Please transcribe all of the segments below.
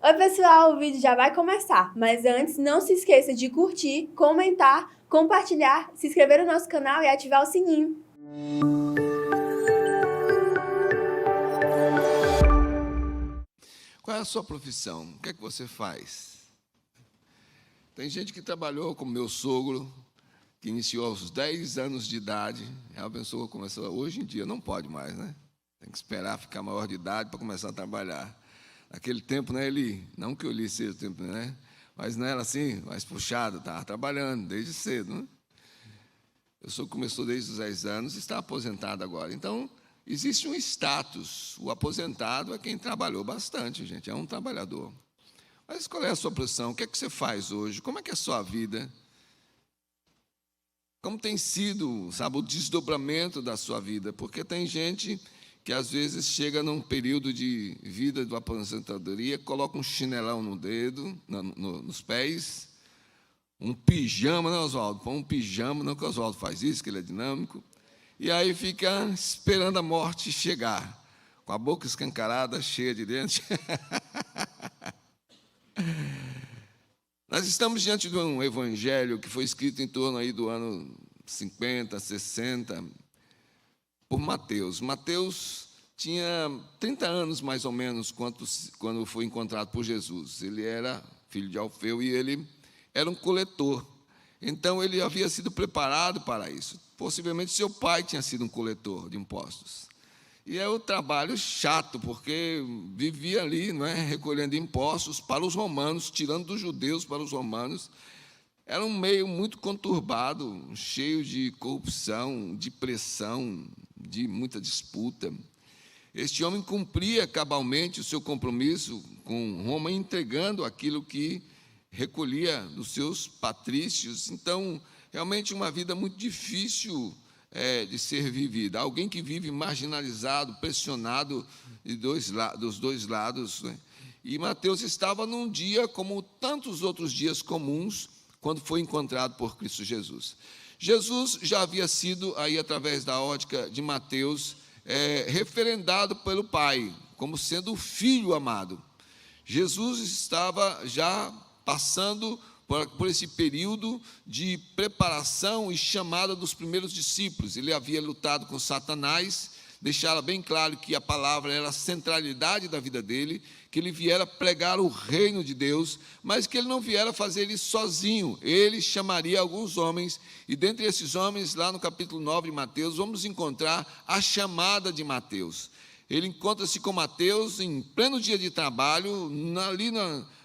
Oi, pessoal, o vídeo já vai começar, mas antes não se esqueça de curtir, comentar, compartilhar, se inscrever no nosso canal e ativar o sininho. Qual é a sua profissão? O que é que você faz? Tem gente que trabalhou como meu sogro, que iniciou aos 10 anos de idade. A pessoa começou, hoje em dia não pode mais, né? Tem que esperar ficar maior de idade para começar a trabalhar. Naquele tempo, né, não que eu li cedo tempo, né? Mas não era assim, mais puxado, estava trabalhando desde cedo, né? Eu sou que começou desde os 10 anos e está aposentado agora. Então, existe um status. O aposentado é quem trabalhou bastante, gente, é um trabalhador. Mas qual é a sua profissão? O que é que você faz hoje? Como é que é a sua vida? Como tem sido, sabe, o desdobramento da sua vida? Porque tem gente que às vezes chega num período de vida de aposentadoria, coloca um chinelão no dedo, nos pés, um pijama, né, Oswaldo? Põe um pijama, não que o Oswaldo faz isso, que ele é dinâmico, e aí fica esperando a morte chegar, com a boca escancarada, cheia de dentes. Nós estamos diante de um evangelho que foi escrito em torno aí do ano 50, 60, por Mateus. Mateus tinha 30 anos, mais ou menos, quando foi encontrado por Jesus. Ele era filho de Alfeu e ele era um coletor. Então, ele havia sido preparado para isso. Possivelmente, seu pai tinha sido um coletor de impostos. E é um trabalho chato, porque vivia ali, não é, recolhendo impostos para os romanos, tirando dos judeus para os romanos. Era um meio muito conturbado, cheio de corrupção, de pressão, de muita disputa. Este homem cumpria cabalmente o seu compromisso com Roma, entregando aquilo que recolhia dos seus patrícios. Então, realmente uma vida muito difícil de ser vivida. Alguém que vive marginalizado, pressionado dos dois lados, né? E Mateus estava num dia como tantos outros dias comuns, quando foi encontrado por Cristo Jesus. Jesus já havia sido, aí através da ótica de Mateus, referendado pelo Pai, como sendo o Filho amado. Jesus estava já passando por esse período de preparação e chamada dos primeiros discípulos. Ele havia lutado com Satanás, deixara bem claro que a palavra era a centralidade da vida dele, que ele viera pregar o reino de Deus, mas que ele não viera fazer isso sozinho. Ele chamaria alguns homens, e dentre esses homens, lá no capítulo 9 de Mateus, vamos encontrar a chamada de Mateus. Ele encontra-se com Mateus em pleno dia de trabalho, ali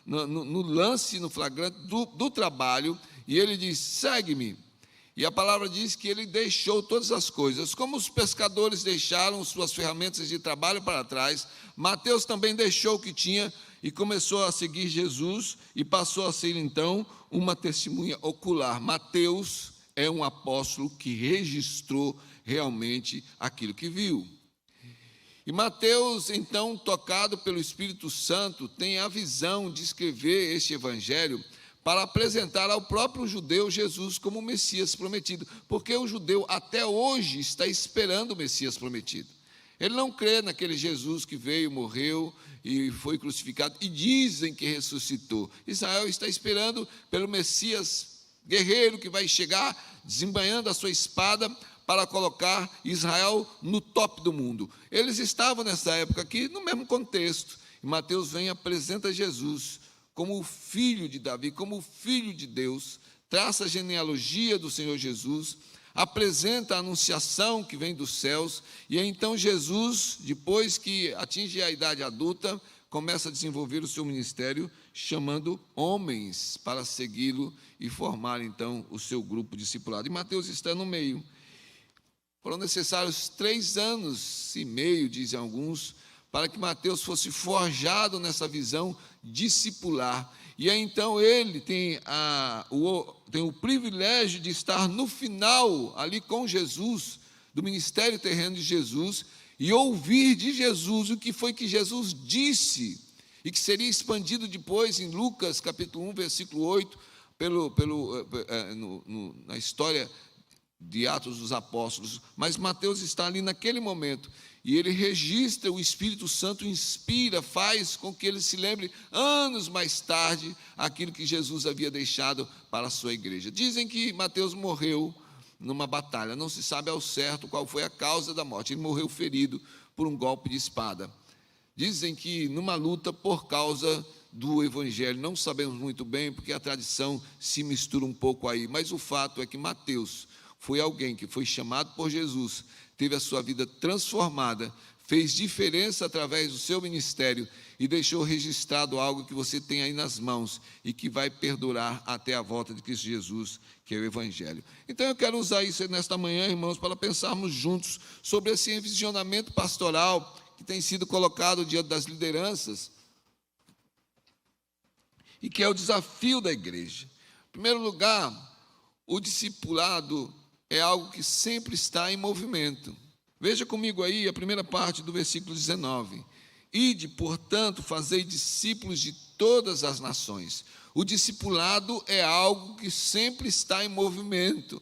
no lance, no flagrante do trabalho, e ele diz: segue-me. E a palavra diz que ele deixou todas as coisas. Como os pescadores deixaram suas ferramentas de trabalho para trás, Mateus também deixou o que tinha e começou a seguir Jesus e passou a ser, então, uma testemunha ocular. Mateus é um apóstolo que registrou realmente aquilo que viu. E Mateus, então, tocado pelo Espírito Santo, tem a visão de escrever este evangelho para apresentar ao próprio judeu Jesus como o Messias prometido, porque o judeu até hoje está esperando o Messias prometido. Ele não crê naquele Jesus que veio, morreu e foi crucificado, e dizem que ressuscitou. Israel está esperando pelo Messias guerreiro que vai chegar, desembainhando a sua espada, para colocar Israel no top do mundo. Eles estavam nessa época aqui no mesmo contexto. E Mateus vem e apresenta Jesus como o filho de Davi, como o filho de Deus, traça a genealogia do Senhor Jesus, apresenta a anunciação que vem dos céus, e então Jesus, depois que atinge a idade adulta, começa a desenvolver o seu ministério, chamando homens para segui-lo e formar então o seu grupo discipulado. E Mateus está no meio. Foram necessários 3 anos e meio, dizem alguns, para que Mateus fosse forjado nessa visão discipular. E aí, então, ele tem o privilégio de estar no final, ali com Jesus, do ministério terreno de Jesus, e ouvir de Jesus o que foi que Jesus disse, e que seria expandido depois em Lucas, capítulo 1, versículo 8, na história de Atos dos Apóstolos. Mas Mateus está ali naquele momento. e ele registra, o Espírito Santo inspira, faz com que ele se lembre, anos mais tarde, aquilo que Jesus havia deixado para a sua igreja. Dizem que Mateus morreu numa batalha, não se sabe ao certo qual foi a causa da morte, ele morreu ferido por um golpe de espada. Dizem que numa luta por causa do Evangelho, não sabemos muito bem, porque a tradição se mistura um pouco aí, mas o fato é que Mateus foi alguém que foi chamado por Jesus, teve a sua vida transformada, fez diferença através do seu ministério e deixou registrado algo que você tem aí nas mãos e que vai perdurar até a volta de Cristo Jesus, que é o Evangelho. Então eu quero usar isso nesta manhã, irmãos, para pensarmos juntos sobre esse visionamento pastoral que tem sido colocado diante das lideranças e que é o desafio da igreja. Em primeiro lugar, o discipulado é algo que sempre está em movimento. Veja comigo aí a primeira parte do versículo 19. Ide, portanto, fazei discípulos de todas as nações. O discipulado é algo que sempre está em movimento.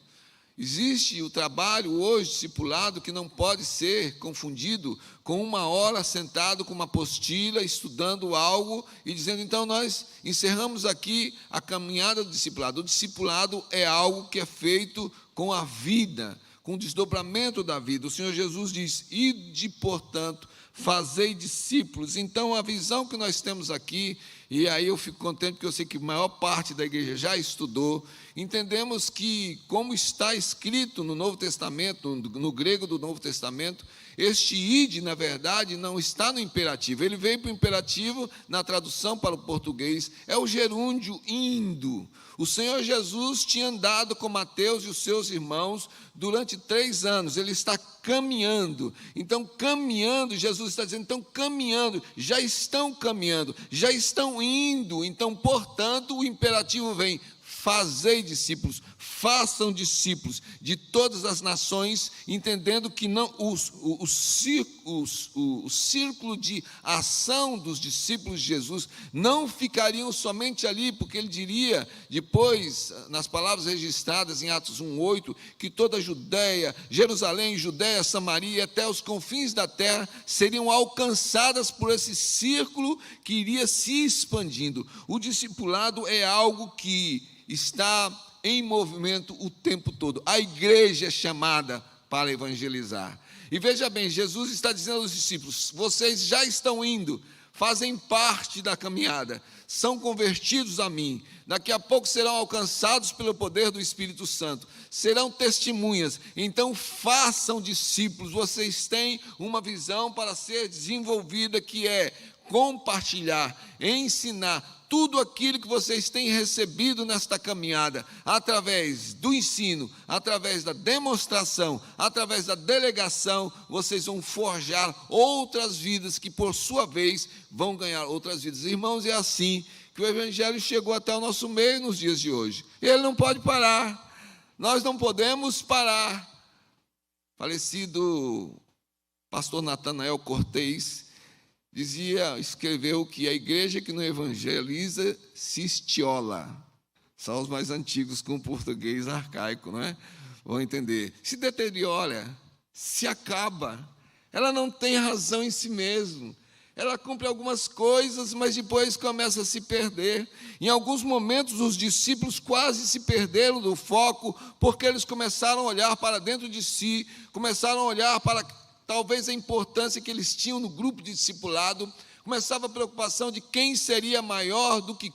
Existe o trabalho hoje, discipulado, que não pode ser confundido com uma hora sentado com uma apostila, estudando algo e dizendo, então nós encerramos aqui a caminhada do discipulado. O discipulado é algo que é feito com a vida, com o desdobramento da vida. O Senhor Jesus diz, ide, portanto, fazei discípulos. Então, a visão que nós temos aqui, e aí eu fico contente porque eu sei que a maior parte da igreja já estudou, entendemos que, como está escrito no Novo Testamento, no grego do Novo Testamento, este ide, na verdade, não está no imperativo. Ele veio para o imperativo, na tradução para o português, é o gerúndio indo. O Senhor Jesus tinha andado com Mateus e os seus irmãos durante 3 anos, ele está caminhando. Então, caminhando, Jesus está dizendo, então caminhando, já estão caminhando, já estão indo. Então, portanto, o imperativo vem, fazei discípulos, façam discípulos de todas as nações, entendendo que não o círculo de ação dos discípulos de Jesus não ficariam somente ali, porque ele diria depois, nas palavras registradas em Atos 1:8, que toda a Judéia, Jerusalém, Judéia, Samaria, até os confins da terra, seriam alcançadas por esse círculo que iria se expandindo. O discipulado é algo que está em movimento o tempo todo. A igreja é chamada para evangelizar. E veja bem, Jesus está dizendo aos discípulos, vocês já estão indo, fazem parte da caminhada, são convertidos a mim, daqui a pouco serão alcançados pelo poder do Espírito Santo, serão testemunhas, então façam discípulos. Vocês têm uma visão para ser desenvolvida, que é compartilhar, ensinar tudo aquilo que vocês têm recebido nesta caminhada, através do ensino, através da demonstração, através da delegação, vocês vão forjar outras vidas que, por sua vez, vão ganhar outras vidas. Irmãos, é assim que o Evangelho chegou até o nosso meio nos dias de hoje. Ele não pode parar, nós não podemos parar. Falecido pastor Natanael Cortez escreveu que a igreja que não evangeliza se estiola. São os mais antigos com o português arcaico, não é? Vão entender. Se deteriora, se acaba. Ela não tem razão em si mesma. Ela cumpre algumas coisas, mas depois começa a se perder. Em alguns momentos, os discípulos quase se perderam do foco, porque eles começaram a olhar para dentro de si, começaram a olhar para talvez a importância que eles tinham no grupo de discipulado, começava a preocupação de quem seria maior do que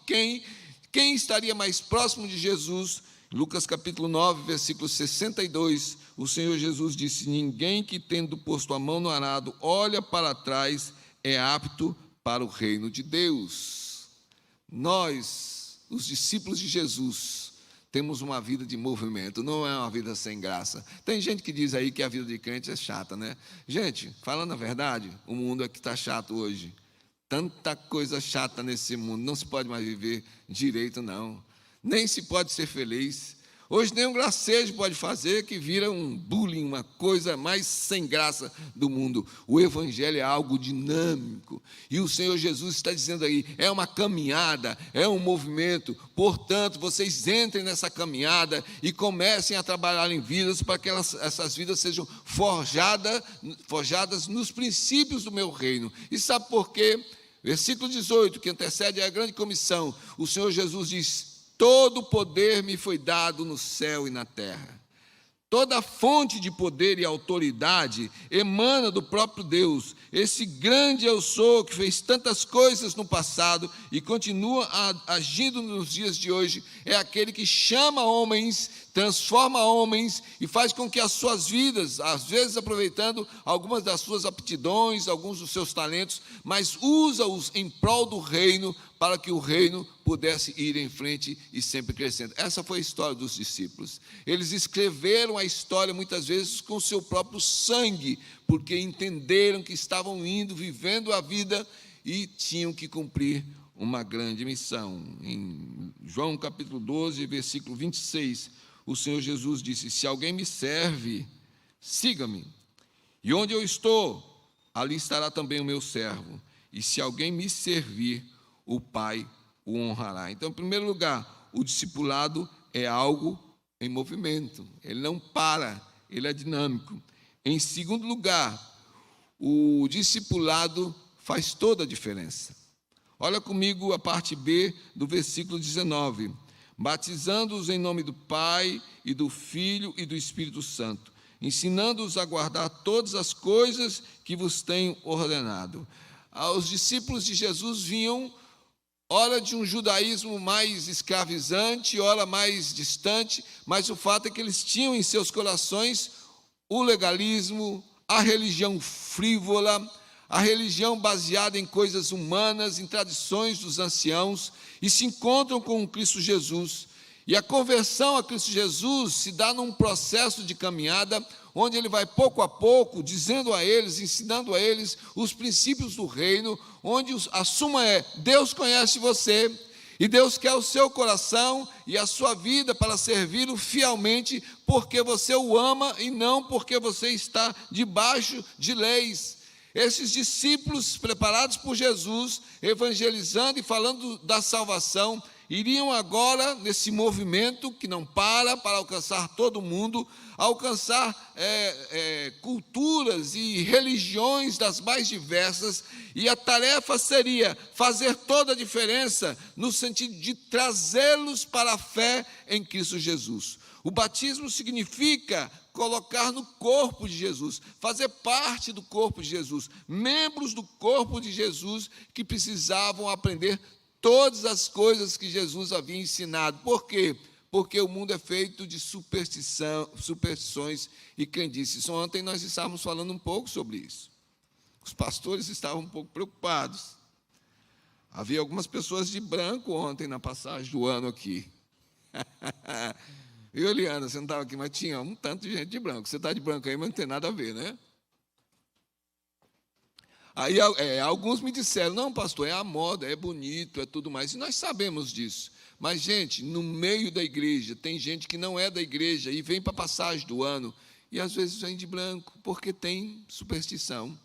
quem estaria mais próximo de Jesus. Lucas capítulo 9, versículo 62, o Senhor Jesus disse, ninguém que tendo posto a mão no arado, olha para trás, é apto para o reino de Deus. Nós, os discípulos de Jesus, temos uma vida de movimento, não é uma vida sem graça. Tem gente que diz aí que a vida de crente é chata, né? Gente, falando a verdade, o mundo é que está chato hoje. Tanta coisa chata nesse mundo, não se pode mais viver direito, não. Nem se pode ser feliz. Hoje nem um gracejo pode fazer, que vira um bullying, uma coisa mais sem graça do mundo. O evangelho é algo dinâmico. E o Senhor Jesus está dizendo aí, é uma caminhada, é um movimento. Portanto, vocês entrem nessa caminhada e comecem a trabalhar em vidas para que essas vidas sejam forjadas nos princípios do meu reino. E sabe por quê? Versículo 18, que antecede a grande comissão, o Senhor Jesus diz: todo poder me foi dado no céu e na terra. Toda fonte de poder e autoridade emana do próprio Deus. Esse grande eu sou, que fez tantas coisas no passado e continua agindo nos dias de hoje, é aquele que chama homens, transforma homens e faz com que as suas vidas, às vezes aproveitando algumas das suas aptidões, alguns dos seus talentos, mas usa-os em prol do reino, para que o reino pudesse ir em frente e sempre crescendo. Essa foi a história dos discípulos. Eles escreveram a história muitas vezes com o seu próprio sangue, porque entenderam que estavam indo, vivendo a vida e tinham que cumprir uma grande missão. Em João capítulo 12, versículo 26, o Senhor Jesus disse: se alguém me serve, siga-me. E onde eu estou, ali estará também o meu servo. E se alguém me servir, o Pai o honrará. Então, em primeiro lugar, o discipulado é algo em movimento. Ele não para, ele é dinâmico. Em segundo lugar, o discipulado faz toda a diferença. Olha comigo a parte B do versículo 19. Batizando-os em nome do Pai, e do Filho e do Espírito Santo, ensinando-os a guardar todas as coisas que vos tenho ordenado. Os discípulos de Jesus vinham ora de um judaísmo mais escravizante, ora mais distante, mas o fato é que eles tinham em seus corações o legalismo, a religião frívola, a religião baseada em coisas humanas, em tradições dos anciãos, e se encontram com o Cristo Jesus. E a conversão a Cristo Jesus se dá num processo de caminhada, onde ele vai pouco a pouco, dizendo a eles, ensinando a eles os princípios do reino, onde a suma é: Deus conhece você, e Deus quer o seu coração e a sua vida para servi-lo fielmente, porque você o ama e não porque você está debaixo de leis. Esses discípulos preparados por Jesus, evangelizando e falando da salvação, iriam agora, nesse movimento que não para alcançar todo mundo, alcançar culturas e religiões das mais diversas, e a tarefa seria fazer toda a diferença no sentido de trazê-los para a fé em Cristo Jesus. O batismo significa colocar no corpo de Jesus, fazer parte do corpo de Jesus, membros do corpo de Jesus que precisavam aprender todas as coisas que Jesus havia ensinado. Por quê? Porque o mundo é feito de superstições e crendices. Ontem nós estávamos falando um pouco sobre isso. Os pastores estavam um pouco preocupados. Havia algumas pessoas de branco ontem na passagem do ano aqui. E Eliana, você não estava aqui, mas tinha um tanto de gente de branco. Você está de branco aí, mas não tem nada a ver, né? Aí alguns me disseram: não, pastor, é a moda, é bonito, é tudo mais. E nós sabemos disso. Mas, gente, no meio da igreja, tem gente que não é da igreja e vem para a passagem do ano, e às vezes vem de branco, porque tem superstição.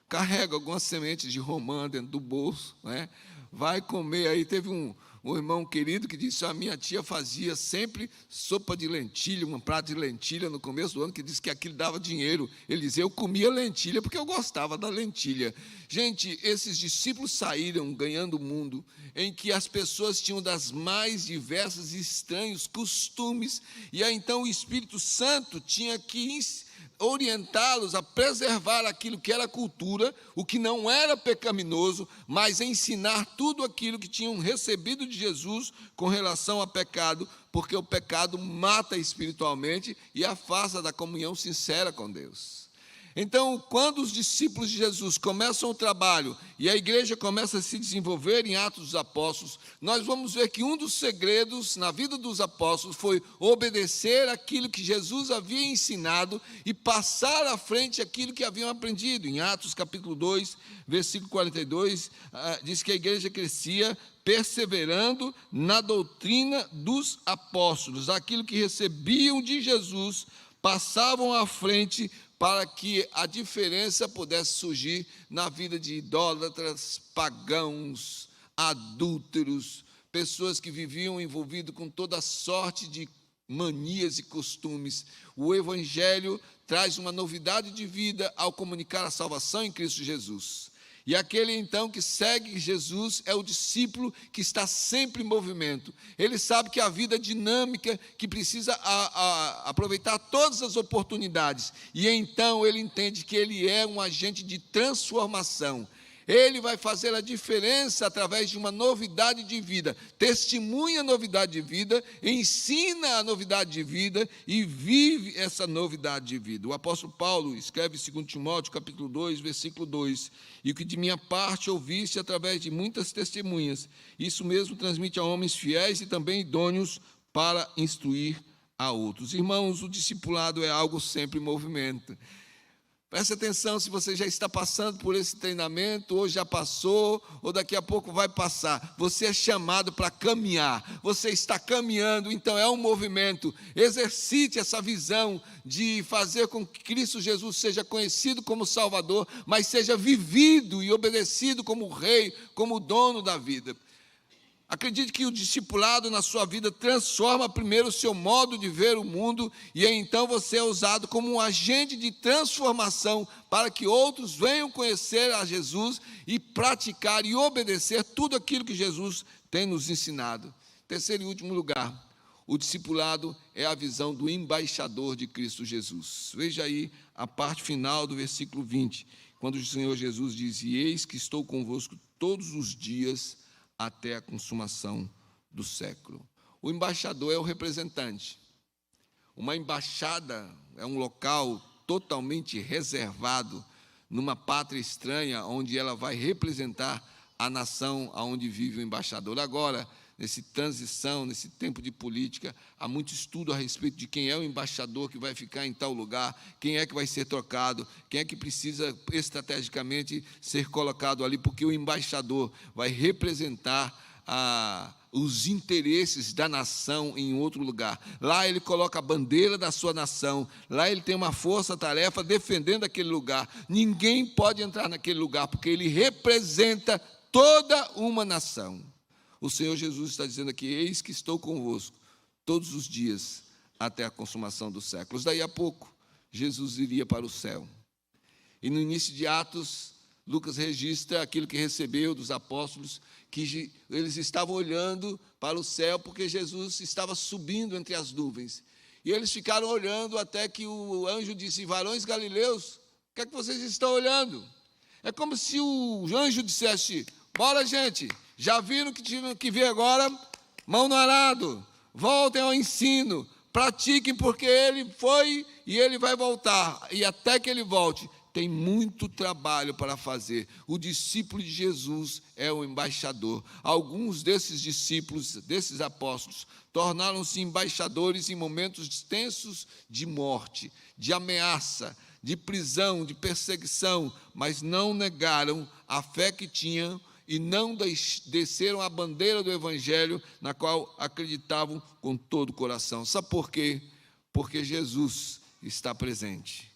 Carrega algumas sementes de romã dentro do bolso, né? Vai comer. Aí teve um irmão querido que disse: a minha tia fazia sempre sopa de lentilha, um prato de lentilha no começo do ano, que disse que aquilo dava dinheiro. Ele dizia: eu comia lentilha porque eu gostava da lentilha. Gente, esses discípulos saíram ganhando o mundo, em que as pessoas tinham das mais diversas e estranhos costumes, e aí então o Espírito Santo tinha que orientá-los a preservar aquilo que era cultura, o que não era pecaminoso, mas ensinar tudo aquilo que tinham recebido de Jesus com relação a pecado, porque o pecado mata espiritualmente e afasta da comunhão sincera com Deus. Então, quando os discípulos de Jesus começam o trabalho e a igreja começa a se desenvolver em Atos dos Apóstolos, nós vamos ver que um dos segredos na vida dos apóstolos foi obedecer aquilo que Jesus havia ensinado e passar à frente aquilo que haviam aprendido. Em Atos capítulo 2, versículo 42, diz que a igreja crescia perseverando na doutrina dos apóstolos, aquilo que recebiam de Jesus, passavam à frente para que a diferença pudesse surgir na vida de idólatras, pagãos, adúlteros, pessoas que viviam envolvidos com toda sorte de manias e costumes. O Evangelho traz uma novidade de vida ao comunicar a salvação em Cristo Jesus. E aquele, então, que segue Jesus é o discípulo que está sempre em movimento. Ele sabe que a vida é dinâmica, que precisa aproveitar todas as oportunidades. E, então, ele entende que ele é um agente de transformação. Ele vai fazer a diferença através de uma novidade de vida. Testemunha a novidade de vida, ensina a novidade de vida e vive essa novidade de vida. O apóstolo Paulo escreve em 2 Timóteo, capítulo 2, versículo 2, e o que de minha parte ouviste através de muitas testemunhas, isso mesmo transmite a homens fiéis e também idôneos para instruir a outros. Irmãos, o discipulado é algo sempre em movimento. Preste atenção, se você já está passando por esse treinamento, ou já passou, ou daqui a pouco vai passar. Você é chamado para caminhar, você está caminhando, então é um movimento. Exercite essa visão de fazer com que Cristo Jesus seja conhecido como Salvador, mas seja vivido e obedecido como Rei, como dono da vida. Acredite que o discipulado na sua vida transforma primeiro o seu modo de ver o mundo e então você é usado como um agente de transformação para que outros venham conhecer a Jesus e praticar e obedecer tudo aquilo que Jesus tem nos ensinado. Terceiro e último lugar, o discipulado é a visão do embaixador de Cristo Jesus. Veja aí a parte final do versículo 20, quando o Senhor Jesus diz: "E eis que estou convosco todos os dias até a consumação do século." O embaixador é o representante. Uma embaixada é um local totalmente reservado numa pátria estranha, onde ela vai representar a nação aonde vive o embaixador. Agora, nessa transição, nesse tempo de política, há muito estudo a respeito de quem é o embaixador que vai ficar em tal lugar, quem é que vai ser trocado, quem é que precisa estrategicamente ser colocado ali, porque o embaixador vai representar os interesses da nação em outro lugar. Lá ele coloca a bandeira da sua nação, lá ele tem uma força-tarefa defendendo aquele lugar. Ninguém pode entrar naquele lugar, porque ele representa toda uma nação. O Senhor Jesus está dizendo aqui: eis que estou convosco todos os dias até a consumação dos séculos. Daí a pouco, Jesus iria para o céu. E no início de Atos, Lucas registra aquilo que recebeu dos apóstolos, que eles estavam olhando para o céu, porque Jesus estava subindo entre as nuvens. E eles ficaram olhando até que o anjo disse: "Varões galileus, o que é que vocês estão olhando?" É como se o anjo dissesse: "Bora, gente, já viram que tinham que ver agora? Mão no arado, voltem ao ensino, pratiquem, porque ele foi e ele vai voltar. E até que ele volte, tem muito trabalho para fazer." O discípulo de Jesus é o embaixador. Alguns desses discípulos, desses apóstolos, tornaram-se embaixadores em momentos tensos de morte, de ameaça, de prisão, de perseguição, mas não negaram a fé que tinham e não desceram a bandeira do Evangelho, na qual acreditavam com todo o coração. Sabe por quê? Porque Jesus está presente.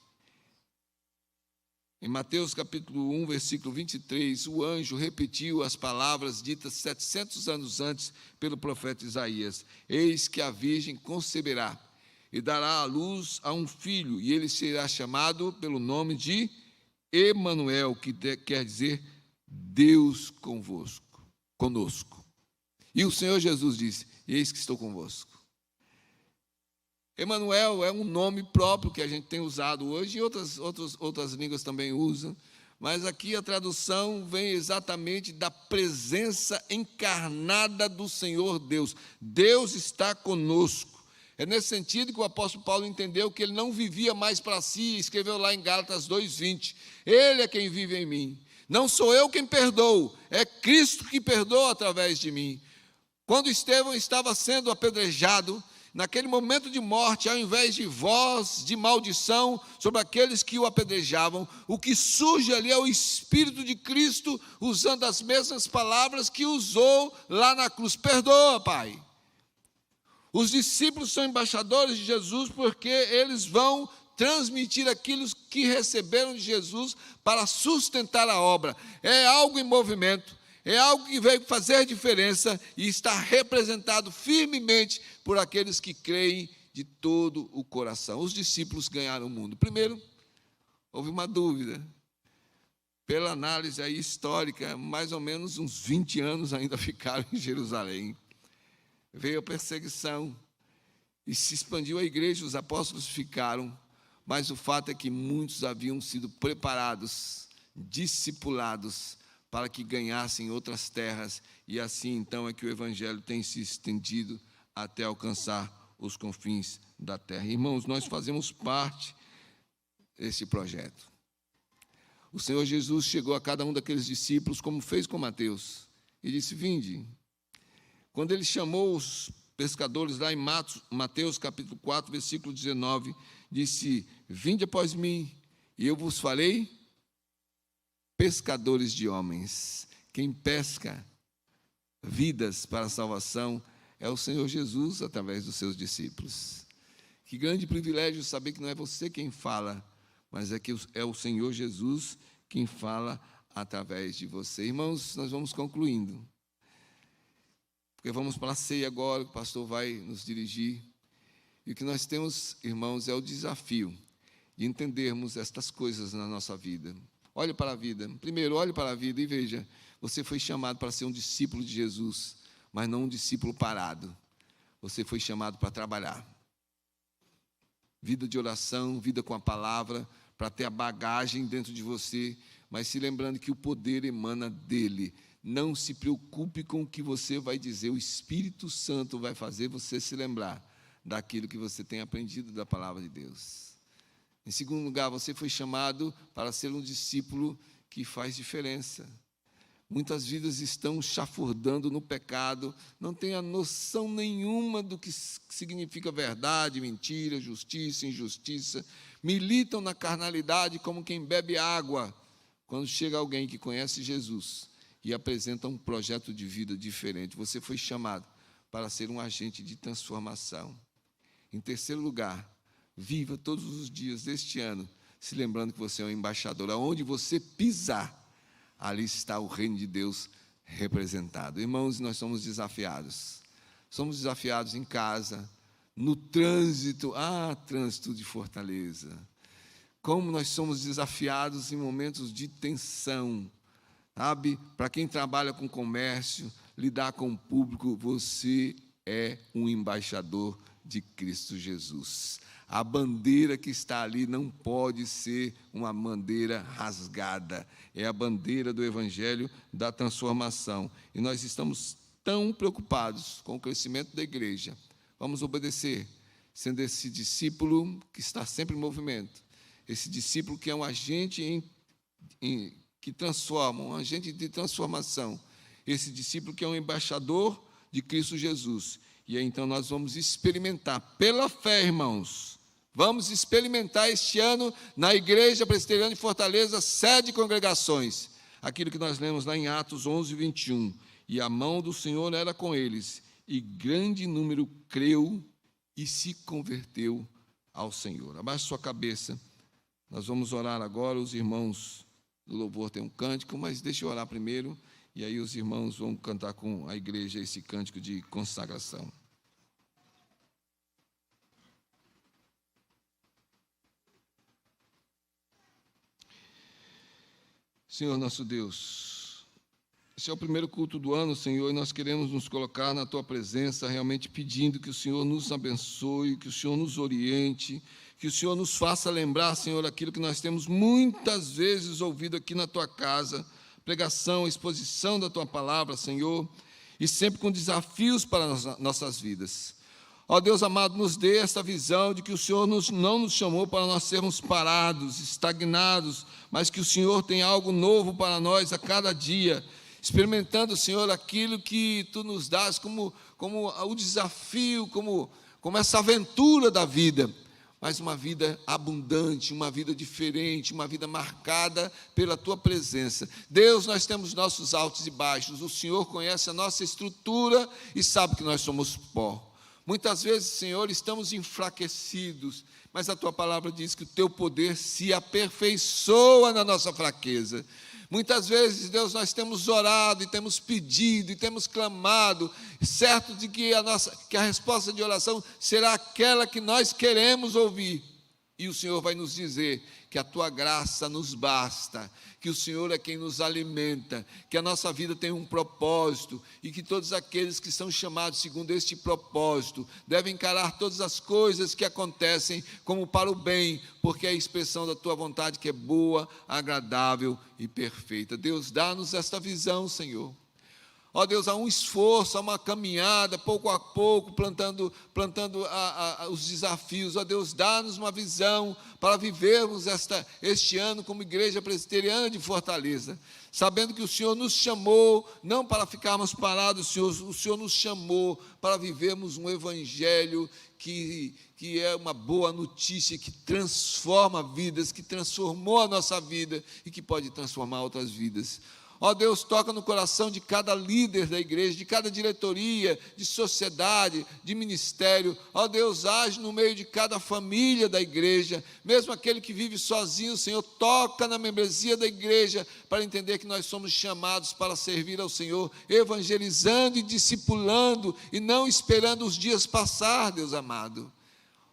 Em Mateus capítulo 1, versículo 23, o anjo repetiu as palavras ditas 700 anos antes pelo profeta Isaías: "Eis que a virgem conceberá e dará à luz a um filho, e ele será chamado pelo nome de Emanuel", que quer dizer Deus conosco. E o Senhor Jesus disse: "Eis que estou convosco." Emanuel é um nome próprio que a gente tem usado hoje, e outras línguas também usam, mas aqui a tradução vem exatamente da presença encarnada do Senhor Deus. Deus está conosco. É nesse sentido que o apóstolo Paulo entendeu que ele não vivia mais para si, escreveu lá em Gálatas 2:20, ele é quem vive em mim. Não sou eu quem perdoo, é Cristo que perdoa através de mim. Quando Estevão estava sendo apedrejado, naquele momento de morte, ao invés de voz de maldição sobre aqueles que o apedrejavam, o que surge ali é o Espírito de Cristo usando as mesmas palavras que usou lá na cruz. Perdoa, Pai. Os discípulos são embaixadores de Jesus porque eles vão transmitir aquilo que receberam de Jesus para sustentar a obra. É algo em movimento, é algo que veio fazer diferença e está representado firmemente por aqueles que creem de todo o coração. Os discípulos ganharam o mundo. Primeiro, houve uma dúvida. Pela análise aí histórica, mais ou menos uns 20 anos ainda ficaram em Jerusalém. Veio a perseguição e se expandiu a igreja, os apóstolos ficaram, mas o fato é que muitos haviam sido preparados, discipulados, para que ganhassem outras terras, e assim então é que o evangelho tem se estendido até alcançar os confins da terra. Irmãos, nós fazemos parte desse projeto. O Senhor Jesus chegou a cada um daqueles discípulos, como fez com Mateus, e disse: vinde. Quando ele chamou os pescadores lá em Mateus capítulo 4, versículo 19, disse: vinde após mim, e eu vos farei pescadores de homens. Quem pesca vidas para a salvação é o Senhor Jesus através dos seus discípulos. Que grande privilégio saber que não é você quem fala, mas é que é o Senhor Jesus quem fala através de você. Irmãos, nós vamos concluindo, porque vamos para a ceia agora, o pastor vai nos dirigir. E o que nós temos, irmãos, é o desafio de entendermos estas coisas na nossa vida. Olhe para a vida. Primeiro, olhe para a vida e veja, você foi chamado para ser um discípulo de Jesus, mas não um discípulo parado. Você foi chamado para trabalhar. Vida de oração, vida com a palavra, para ter a bagagem dentro de você, mas se lembrando que o poder emana dele. Não se preocupe com o que você vai dizer, o Espírito Santo vai fazer você se lembrar daquilo que você tem aprendido da palavra de Deus. Em segundo lugar, você foi chamado para ser um discípulo que faz diferença. Muitas vidas estão chafurdando no pecado, não têm a noção nenhuma do que significa verdade, mentira, justiça, injustiça, militam na carnalidade como quem bebe água. Quando chega alguém que conhece Jesus e apresenta um projeto de vida diferente, você foi chamado para ser um agente de transformação. Em terceiro lugar, viva todos os dias deste ano, se lembrando que você é um embaixador. Aonde você pisar, ali está o reino de Deus representado. Irmãos, nós somos desafiados. Somos desafiados em casa, no trânsito. Trânsito de Fortaleza. Como nós somos desafiados em momentos de tensão. Sabe, para quem trabalha com comércio, lidar com o público, você é um embaixador de Cristo Jesus. A bandeira que está ali não pode ser uma bandeira rasgada. É a bandeira do Evangelho da transformação. E nós estamos tão preocupados com o crescimento da igreja. Vamos obedecer, sendo esse discípulo que está sempre em movimento. Esse discípulo que é um agente que transforma, um agente de transformação. Esse discípulo que é um embaixador de Cristo Jesus. E aí, então, nós vamos experimentar, pela fé, irmãos, vamos experimentar este ano na Igreja Presbiteriana de Fortaleza, sede de congregações, aquilo que nós lemos lá em Atos 11, 21. E a mão do Senhor era com eles, e grande número creu e se converteu ao Senhor. Abaixe sua cabeça, nós vamos orar agora. Os irmãos do louvor têm um cântico, mas deixa eu orar primeiro, e aí os irmãos vão cantar com a igreja esse cântico de consagração. Senhor nosso Deus, esse é o primeiro culto do ano, Senhor, e nós queremos nos colocar na Tua presença, realmente pedindo que o Senhor nos abençoe, que o Senhor nos oriente, que o Senhor nos faça lembrar, Senhor, aquilo que nós temos muitas vezes ouvido aqui na Tua casa, pregação, exposição da Tua palavra, Senhor, e sempre com desafios para as nossas vidas. Ó Deus amado, nos dê esta visão de que o Senhor não nos chamou para nós sermos parados, estagnados, mas que o Senhor tem algo novo para nós a cada dia, experimentando, Senhor, aquilo que Tu nos dás como o desafio, como essa aventura da vida, mas uma vida abundante, uma vida diferente, uma vida marcada pela Tua presença. Deus, nós temos nossos altos e baixos, o Senhor conhece a nossa estrutura e sabe que nós somos pó. Muitas vezes, Senhor, estamos enfraquecidos, mas a Tua palavra diz que o Teu poder se aperfeiçoa na nossa fraqueza. Muitas vezes, Deus, nós temos orado e temos pedido e temos clamado, certo de que a resposta de oração será aquela que nós queremos ouvir. E o Senhor vai nos dizer que a Tua graça nos basta, que o Senhor é quem nos alimenta, que a nossa vida tem um propósito e que todos aqueles que são chamados segundo este propósito devem encarar todas as coisas que acontecem como para o bem, porque é a expressão da Tua vontade que é boa, agradável e perfeita. Deus, dá-nos esta visão, Senhor. Ó Deus, há um esforço, há uma caminhada, pouco a pouco, plantando os desafios. Ó Deus, dá-nos uma visão para vivermos este ano como Igreja Presbiteriana de Fortaleza, sabendo que o Senhor nos chamou, não para ficarmos parados, o Senhor nos chamou para vivermos um Evangelho que é uma boa notícia, que transforma vidas, que transformou a nossa vida e que pode transformar outras vidas. Ó Deus, toca no coração de cada líder da igreja, de cada diretoria, de sociedade, de ministério. Ó Deus, age no meio de cada família da igreja, mesmo aquele que vive sozinho, Senhor, toca na membresia da igreja, para entender que nós somos chamados para servir ao Senhor, evangelizando e discipulando, e não esperando os dias passar, Deus amado.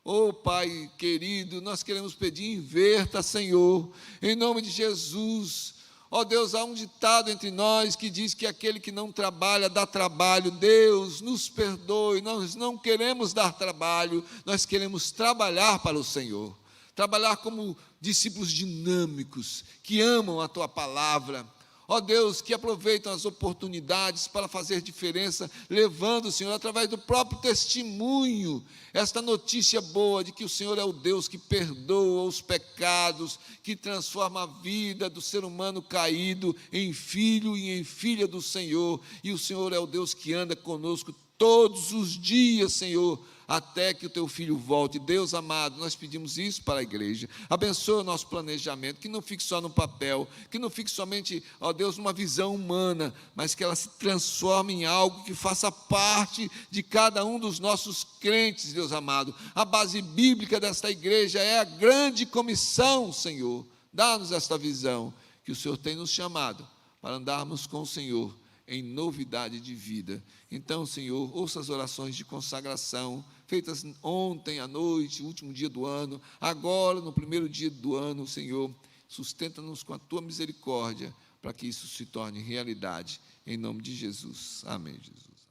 Oh, Pai querido, nós queremos pedir, inverta, Senhor, em nome de Jesus. Ó Deus, há um ditado entre nós que diz que aquele que não trabalha, dá trabalho. Deus, nos perdoe, nós não queremos dar trabalho, nós queremos trabalhar para o Senhor. Trabalhar como discípulos dinâmicos, que amam a Tua palavra. Ó Deus, que aproveitam as oportunidades para fazer diferença, levando, Senhor, através do próprio testemunho, esta notícia boa de que o Senhor é o Deus que perdoa os pecados, que transforma a vida do ser humano caído em filho e em filha do Senhor, e o Senhor é o Deus que anda conosco todos os dias, Senhor, até que o Teu Filho volte. Deus amado, nós pedimos isso para a igreja. Abençoa o nosso planejamento, que não fique só no papel, que não fique somente, ó Deus, numa visão humana, mas que ela se transforme em algo que faça parte de cada um dos nossos crentes, Deus amado. A base bíblica desta igreja é a grande comissão, Senhor. Dá-nos esta visão, que o Senhor tem nos chamado para andarmos com o Senhor em novidade de vida. Então, Senhor, ouça as orações de consagração, feitas ontem à noite, último dia do ano, agora, no primeiro dia do ano, Senhor, sustenta-nos com a Tua misericórdia, para que isso se torne realidade, em nome de Jesus. Amém, Jesus.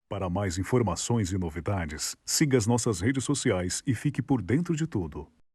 Para mais informações e novidades, siga as nossas redes sociais e fique por dentro de tudo.